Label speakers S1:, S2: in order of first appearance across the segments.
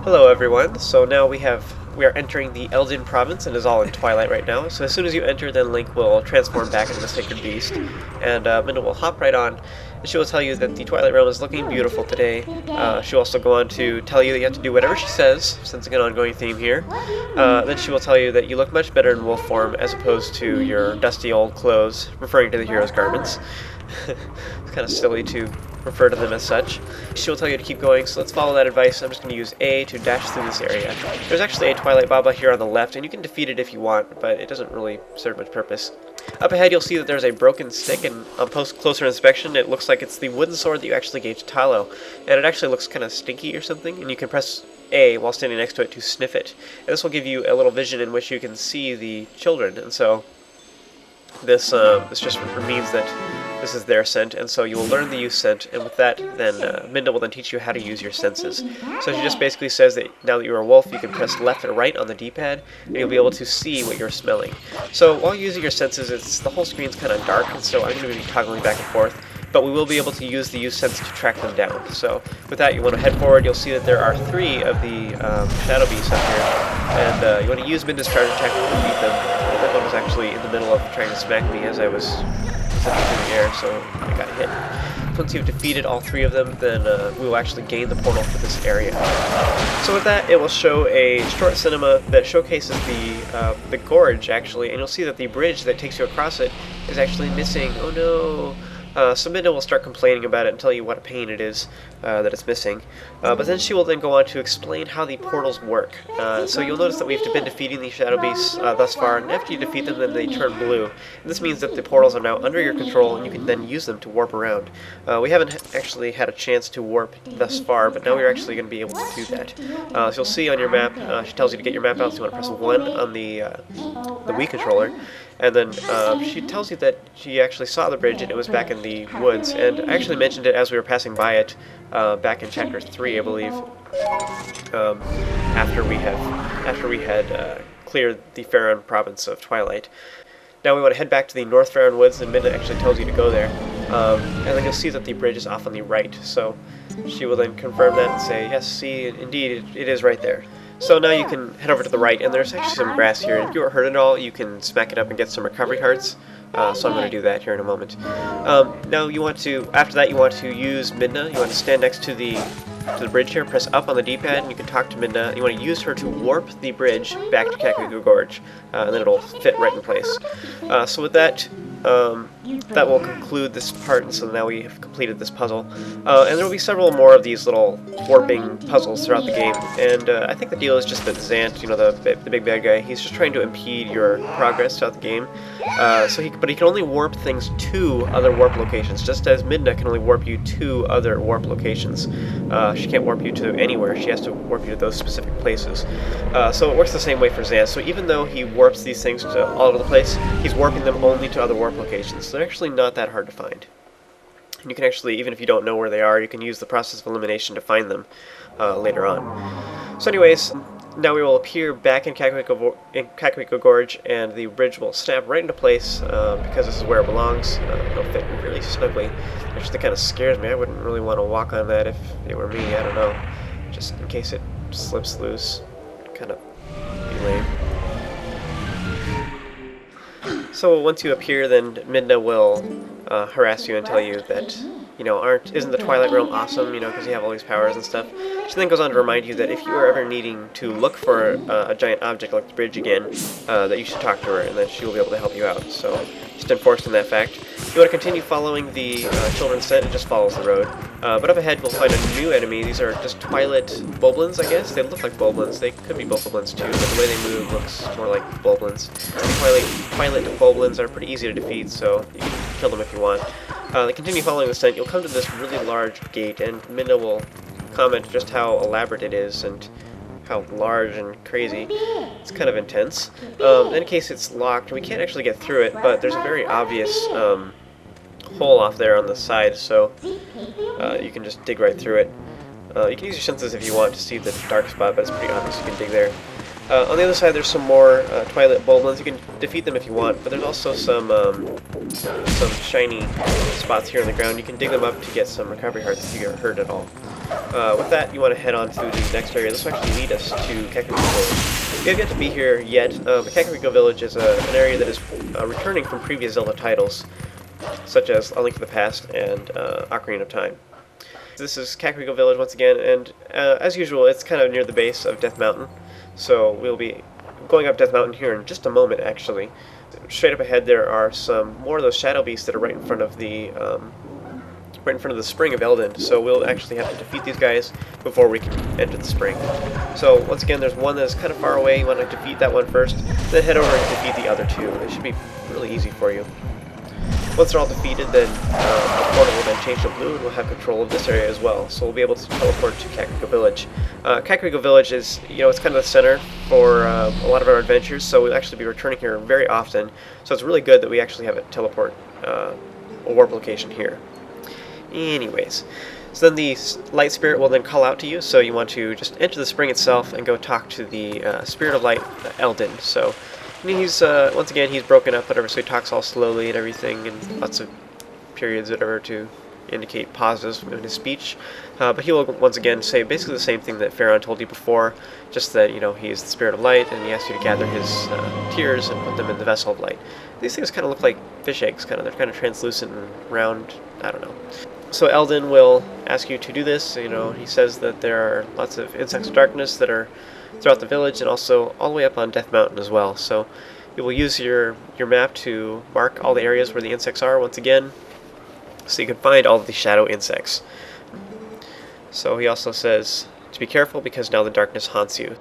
S1: Hello everyone. So now we are entering the Eldin province and is all in Twilight right now. So as soon as you enter, then Link will transform back into the Sacred Beast, and Minna will hop right on, and she will tell you that the Twilight Realm is looking beautiful today. She'll also go on to tell you that you have to do whatever she says, since it's an ongoing theme here. Then she will tell you that you look much better in wolf form as opposed to your dusty old clothes, referring to the hero's garments. It's kind of silly to refer to them as such. She will tell you to keep going, so let's follow that advice. I'm just going to use A to dash through this area. There's actually a Twilight Baba here on the left, and you can defeat it if you want, but it doesn't really serve much purpose. Up ahead, you'll see that there's a broken stick, and on closer inspection, it looks like it's the wooden sword that you actually gave to Talo, and it actually looks kind of stinky or something, and you can press A while standing next to it to sniff it. And this will give you a little vision in which you can see the children, and so this just means that this is their scent, and so you will learn the use scent, and with that, then Minda will then teach you how to use your senses. So she just basically says that now that you're a wolf, you can press left and right on the D-pad, and you'll be able to see what you're smelling. So while using your senses, the whole screen's kind of dark, and so I'm going to be toggling back and forth, but we will be able to use the use sense to track them down. So with that, you want to head forward. You'll see that there are 3 of the shadow beasts up here, and you want to use Minda's charge attack to defeat them. That one was actually in the middle of trying to smack me as I was through the air, so I got hit. Once you've defeated all 3 of them, then we will actually gain the portal for this area. So with that, it will show a short cinema that showcases the Gorge, actually, and you'll see that the bridge that takes you across it is actually missing. Oh no! So Minda will start complaining about it and tell you what a pain it is that it's missing. But then she will then go on to explain how the portals work. So you'll notice that we've been defeating these shadow beasts thus far, and after you defeat them, then they turn blue. And this means that the portals are now under your control, and you can then use them to warp around. We haven't actually had a chance to warp thus far, but now we're actually going to be able to do that. So you'll see on your map, she tells you to get your map out, so you want to press 1 on the Wii controller. And then she tells you that she actually saw the bridge and it was back in the woods. And I actually mentioned it as we were passing by it back in Chapter 3, I believe, after we had cleared the Faron province of Twilight. Now we want to head back to the North Faron Woods, and Minda actually tells you to go there. And then you'll see that the bridge is off on the right. So she will then confirm that and say, yes, see, indeed, it is right there. So now you can head over to the right, and there's actually some grass here. If you are hurt at all, you can smack it up and get some recovery hearts. So I'm going to do that here in a moment. Now after that, you want to use Minda. You want to stand next to the bridge here, press up on the D-pad, and you can talk to Minda. You want to use her to warp the bridge back to Kakariko Gorge, and then it'll fit right in place. So with that, that will conclude this part, and so now we have completed this puzzle. And there will be several more of these little warping puzzles throughout the game, and I think the deal is just that Zant, the big bad guy, he's just trying to impede your progress throughout the game. But he can only warp things to other warp locations, just as Minda can only warp you to other warp locations. She can't warp you to anywhere, she has to warp you to those specific places. So it works the same way for Zant. So even though he warps these things to all over the place, he's warping them only to other warp locations. So they're actually not that hard to find. And you can actually, even if you don't know where they are, you can use the process of elimination to find them later on. So anyways, now we will appear back in Kakariko Gorge, and the bridge will snap right into place because this is where it belongs. It'll fit really snugly. It actually kind of scares me. I wouldn't really want to walk on that if it were me. I don't know. Just in case it slips loose. Kind of be lame. So once you appear, then Minda will harass you and tell you that, isn't the Twilight Realm awesome, because you have all these powers and stuff. She then goes on to remind you that if you are ever needing to look for a giant object like the bridge again, that you should talk to her, and then she will be able to help you out. So, just enforcing that fact. If you want to continue following the children's scent, it just follows the road. But up ahead, we'll find a new enemy. These are just Twilight Boblins, I guess. They look like Boblins. They could be Boblins too, but the way they move looks more like Boblins. Twilight Boblins are pretty easy to defeat, so you can kill them if you want. Continue following the scent. You'll come to this really large gate, and Minda will comment just how elaborate it is and how large and crazy. It's kind of intense. In case it's locked, we can't actually get through it, but there's a very obvious hole off there on the side, so you can just dig right through it. You can use your senses if you want to see the dark spot, but it's pretty obvious you can dig there. On the other side, there's some more Twilight Boblins. You can defeat them if you want, but there's also some shiny spots here on the ground. You can dig them up to get some recovery hearts if you get hurt at all. with that, you want to head on through the next area. This will actually lead us to Kakariko Village. You haven't yet to be here yet, but Kakariko Village is an area that is returning from previous Zelda titles, such as A Link to the Past and Ocarina of Time. This is Kakariko Village once again, and as usual, it's kind of near the base of Death Mountain, so we'll be going up Death Mountain here in just a moment, actually. Straight up ahead there are some more of those shadow beasts that are right in front of the spring of Eldin, so we'll actually have to defeat these guys before we can enter the spring. So once again, there's one that's kind of far away. You want to defeat that one first, then head over and defeat the other two. They should be really easy for you. Once they're all defeated, then the portal will then change to blue, and we'll have control of this area as well. So we'll be able to teleport to Kakariko Village. Kakariko Village is, it's kind of the center for a lot of our adventures, so we'll actually be returning here very often. So it's really good that we actually have a teleport, a warp location here. Anyways, so then the light spirit will then call out to you, so you want to just enter the spring itself and go talk to the spirit of light, Eldin. So he's, once again, he's broken up, whatever, so he talks all slowly and everything, and lots of periods, whatever, to indicate pauses in his speech. But he will, once again, say basically the same thing that Pharaoh told you before, just that, he is the spirit of light, and he asks you to gather his tears and put them in the vessel of light. These things kind of look like fish eggs, they're kind of translucent and round, I don't know. So Eldin will ask you to do this. He says that there are lots of insects of darkness that are throughout the village, and also all the way up on Death Mountain as well. So you will use your map to mark all the areas where the insects are once again, so you can find all of the shadow insects. So he also says to be careful because now the darkness haunts you.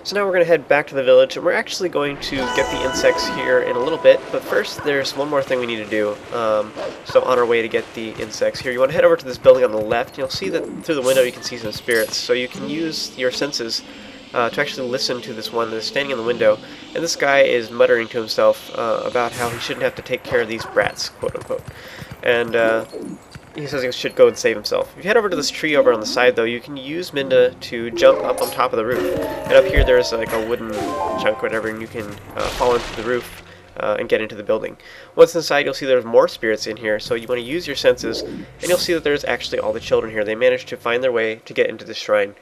S1: So now we're going to head back to the village, and we're actually going to get the insects here in a little bit, but first there's one more thing we need to do. So on our way to get the insects here, you want to head over to this building on the left, and you'll see that through the window you can see some spirits, so you can use your senses to actually listen to this one that is standing in the window, and this guy is muttering to himself about how he shouldn't have to take care of these brats, quote-unquote, and he says he should go and save himself. If you head over to this tree over on the side, though, you can use Minda to jump up on top of the roof. And up here there's like a wooden chunk or whatever, and you can fall into the roof and get into the building. Once inside, you'll see there's more spirits in here, so you want to use your senses, and you'll see that there's actually all the children here. They managed to find their way to get into this shrine.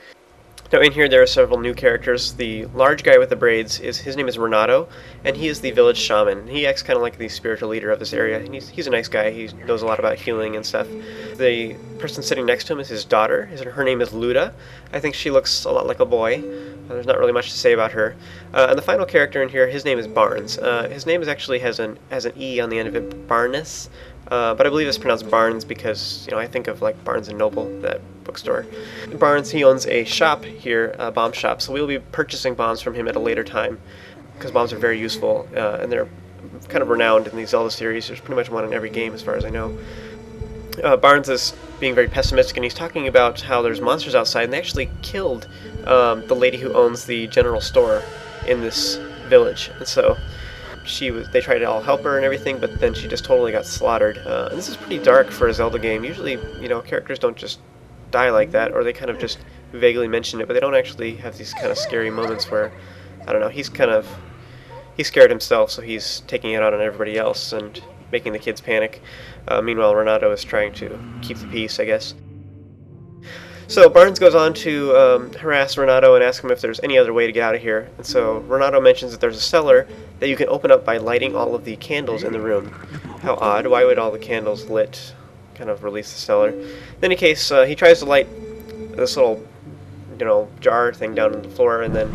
S1: Now in here there are several new characters. The large guy with the braids, his name is Renato, and he is the village shaman. He acts kind of like the spiritual leader of this area, and he's a nice guy. He knows a lot about healing and stuff. The person sitting next to him is his daughter. Her name is Luda. I think she looks a lot like a boy. There's not really much to say about her. And the final character in here, his name is Barnes. His name actually has an E on the end of it, Barnes. But I believe it's pronounced Barnes because, I think of like Barnes & Noble, that bookstore. Barnes, he owns a shop here, a bomb shop, so we'll be purchasing bombs from him at a later time, because bombs are very useful, and they're kind of renowned in the Zelda series. There's pretty much one in every game as far as I know. Barnes is being very pessimistic, and he's talking about how there's monsters outside, and they actually killed the lady who owns the general store in this village, and so they tried to all help her and everything, but then she just totally got slaughtered. And this is pretty dark for a Zelda game. Usually, characters don't just die like that, or they kind of just vaguely mention it, but they don't actually have these kind of scary moments where, I don't know, he's scared himself, so he's taking it out on everybody else and making the kids panic. Meanwhile, Renato is trying to keep the peace, I guess. So Barnes goes on to harass Renato and ask him if there's any other way to get out of here. And so Renato mentions that there's a cellar that you can open up by lighting all of the candles in the room. How odd. Why would all the candles lit kind of release the cellar? In any case, he tries to light this little, jar thing down on the floor, and then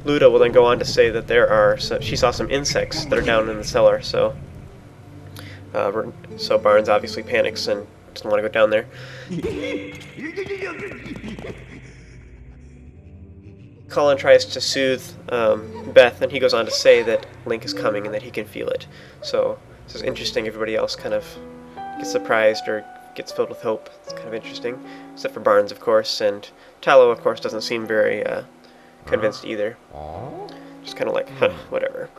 S1: Luda will then go on to say that she saw some insects that are down in the cellar. So Barnes obviously panics and doesn't want to go down there. Colin tries to soothe Beth, and he goes on to say that Link is coming and that he can feel it. So this is interesting. Everybody else kind of gets surprised or gets filled with hope. It's kind of interesting, except for Barnes, of course, and Tallow, of course, doesn't seem very convinced either. Just kind of like, whatever.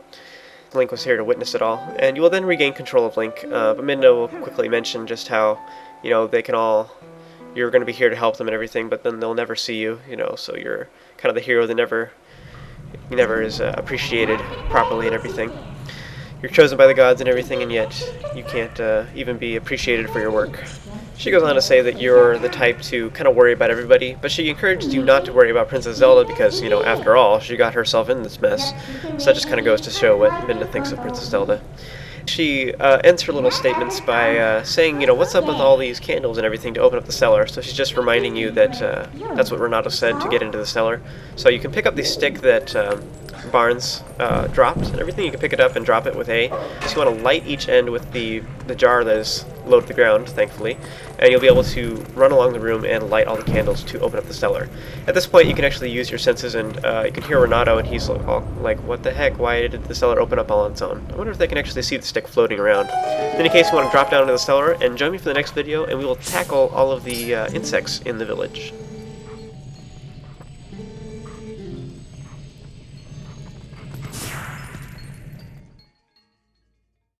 S1: Link was here to witness it all, and you will then regain control of Link, but Minda will quickly mention just how, you're going to be here to help them and everything, but then they'll never see you, so you're kind of the hero that never is appreciated properly and everything. You're chosen by the gods and everything, and yet you can't even be appreciated for your work. She goes on to say that you're the type to kind of worry about everybody, but she encourages you not to worry about Princess Zelda because, you know, after all, she got herself in this mess. So that just kind of goes to show what Midna thinks of Princess Zelda. She ends her little statements by saying, you know, what's up with all these candles and everything to open up the cellar. So she's just reminding you that that's what Renato said to get into the cellar. So you can pick up the stick that Barnes dropped and everything. You can pick it up and drop it with A. So you want to light each end with the jar that is low to the ground, thankfully, and you'll be able to run along the room and light all the candles to open up the cellar. At this point, you can actually use your senses, and you can hear Renato, and he's like, what the heck, why did the cellar open up all on its own? I wonder if they can actually see the stick floating around. In any case, you want to drop down into the cellar and join me for the next video, and we will tackle all of the insects in the village.